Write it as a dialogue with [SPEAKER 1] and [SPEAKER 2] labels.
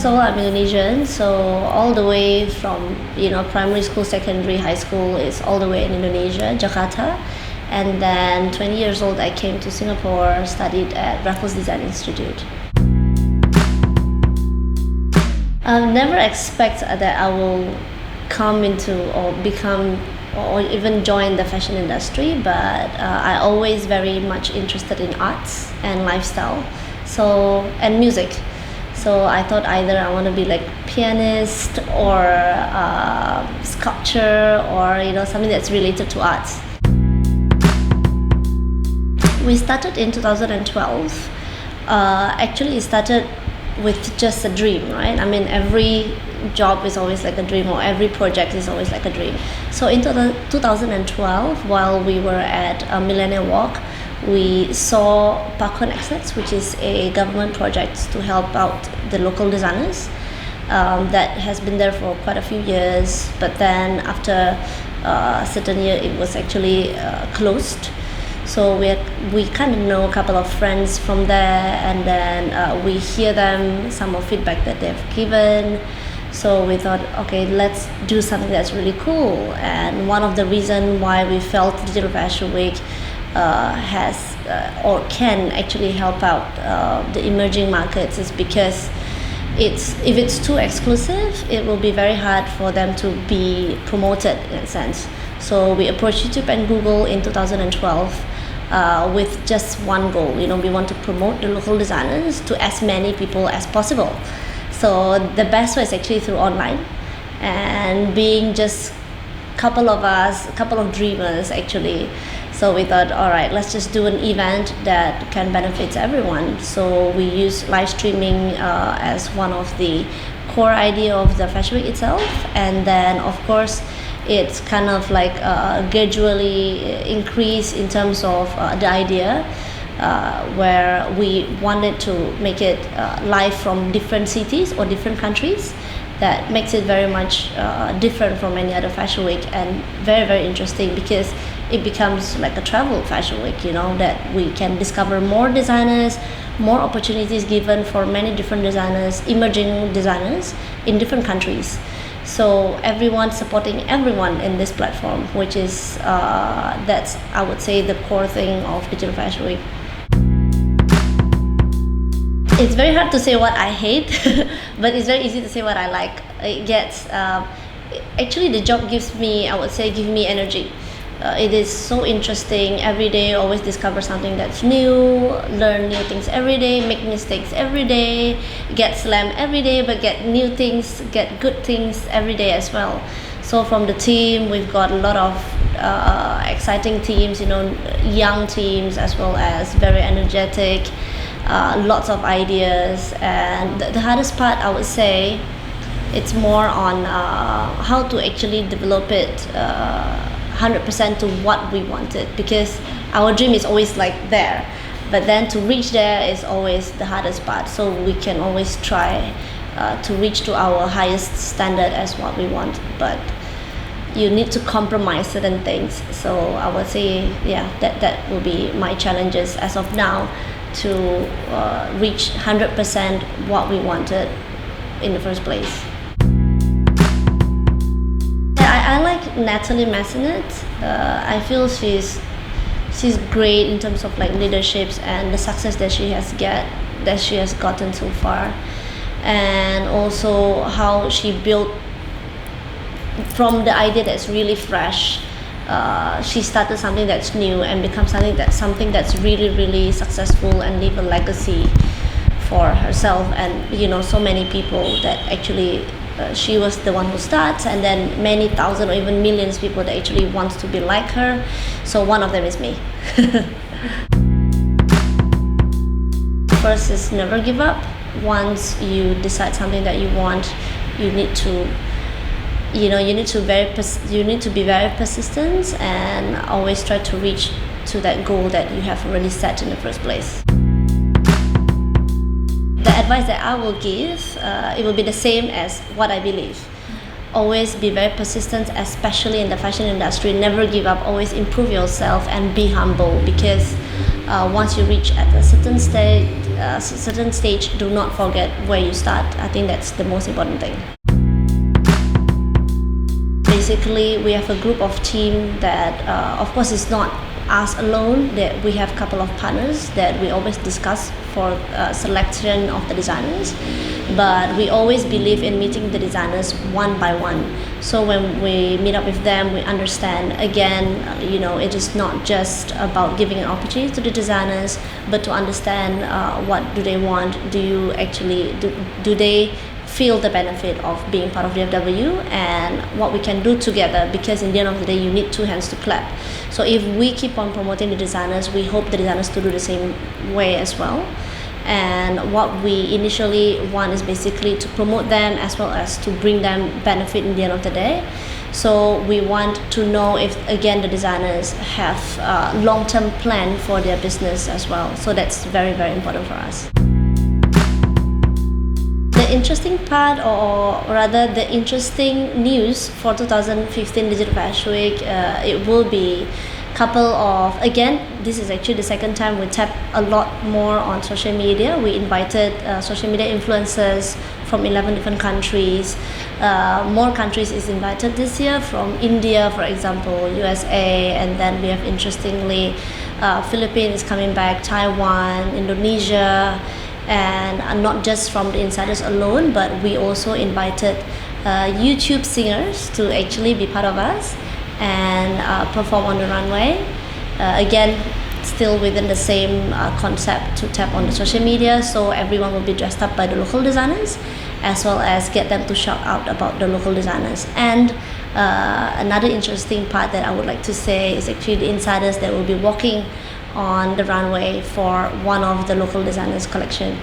[SPEAKER 1] First of all, I'm Indonesian, so all the way from primary school, secondary, high school is all the way in Indonesia, Jakarta. And then 20 years old, I came to Singapore, studied at Raffles Design Institute. I never expect that I will come into or become or even join the fashion industry, but I always very much interested in arts and lifestyle, and music. So I thought either I want to be like pianist or sculpture or something that's related to arts. We started in 2012. Actually, it started with just a dream, right? I mean, every job is always like a dream, or every project is always like a dream. So in 2012, while we were at Millennium Walk, we saw Pakon Access, which is a government project to help out the local designers. That has been there for quite a few years, but then after a certain year, it was actually closed. So we kind of know a couple of friends from there, and then we hear them, some of feedback that they've given. So we thought, okay, let's do something that's really cool. And one of the reasons why we felt Digital Fashion Week has or can actually help out the emerging markets is because if it's too exclusive, it will be very hard for them to be promoted in a sense. So we approached YouTube and Google in 2012 with just one goal. We want to promote the local designers to as many people as possible. So the best way is actually through online, and being just couple of us, a couple of dreamers actually. So we thought, all right, let's just do an event that can benefit everyone. So we use live streaming as one of the core idea of the Fashion Week itself, and then of course it's kind of like gradually increase in terms of the idea, where we wanted to make it live from different cities or different countries. That makes it very much different from any other fashion week, and very, very interesting because it becomes like a travel fashion week, that we can discover more designers, more opportunities given for many different designers, emerging designers in different countries. So everyone supporting everyone in this platform, which is that's, I would say, the core thing of Digital Fashion Week. It's very hard to say what I hate, but it's very easy to say what I like. It gets actually the job gives me, I would say, give me energy. It is so interesting. Every day, always discover something that's new, learn new things every day, make mistakes every day, get slammed every day, but get new things, get good things every day as well. So from the team, we've got a lot of exciting teams, young teams as well as very energetic, lots of ideas. And the hardest part, I would say, it's more on how to actually develop it 100% to what we wanted, because our dream is always like there, but then to reach there is always the hardest part. So we can always try to reach to our highest standard as what we want, but you need to compromise certain things. So I would say, that will be my challenges as of now, to reach 100% what we wanted in the first place. I like Natalie Massenet. I feel she's great in terms of like leaderships and the success that she has gotten so far, and also how she built from the idea that's really fresh. She started something that's new and become something that's really, really successful and leave a legacy for herself and so many people that actually. She was the one who starts, and then many thousand or even millions of people that actually wants to be like her. So one of them is me. First is never give up. Once you decide something that you want, you need to be very persistent and always try to reach to that goal that you have already set in the first place. The advice that I will give, it will be the same as what I believe. Always be very persistent, especially in the fashion industry. Never give up, always improve yourself and be humble, because once you reach at a certain state, a certain stage, do not forget where you start. I think that's the most important thing. Basically, we have a group of team that, of course, is not us alone. That we have a couple of partners that we always discuss for selection of the designers. But we always believe in meeting the designers one by one. So when we meet up with them, we understand again, it is not just about giving an opportunity to the designers, but to understand what do they want. Do they feel the benefit of being part of DFW, and what we can do together, because in the end of the day you need two hands to clap. So if we keep on promoting the designers, we hope the designers to do the same way as well. And what we initially want is basically to promote them as well as to bring them benefit in the end of the day. So we want to know if again the designers have a long-term plan for their business as well. So that's very, very important for us. The interesting part, or rather the interesting news for 2015 Digital Fashion Week, it will be couple of, again, this is actually the second time we tap a lot more on social media. We invited social media influencers from 11 different countries. More countries is invited this year, from India, for example, USA, and then we have, interestingly, Philippines coming back, Taiwan, Indonesia, and not just from the insiders alone, but we also invited YouTube singers to actually be part of us and perform on the runway. Again, still within the same concept, to tap on the social media, so everyone will be dressed up by the local designers, as well as get them to shout out about the local designers. And another interesting part that I would like to say is actually the insiders that will be walking on the runway for one of the local designers' collection.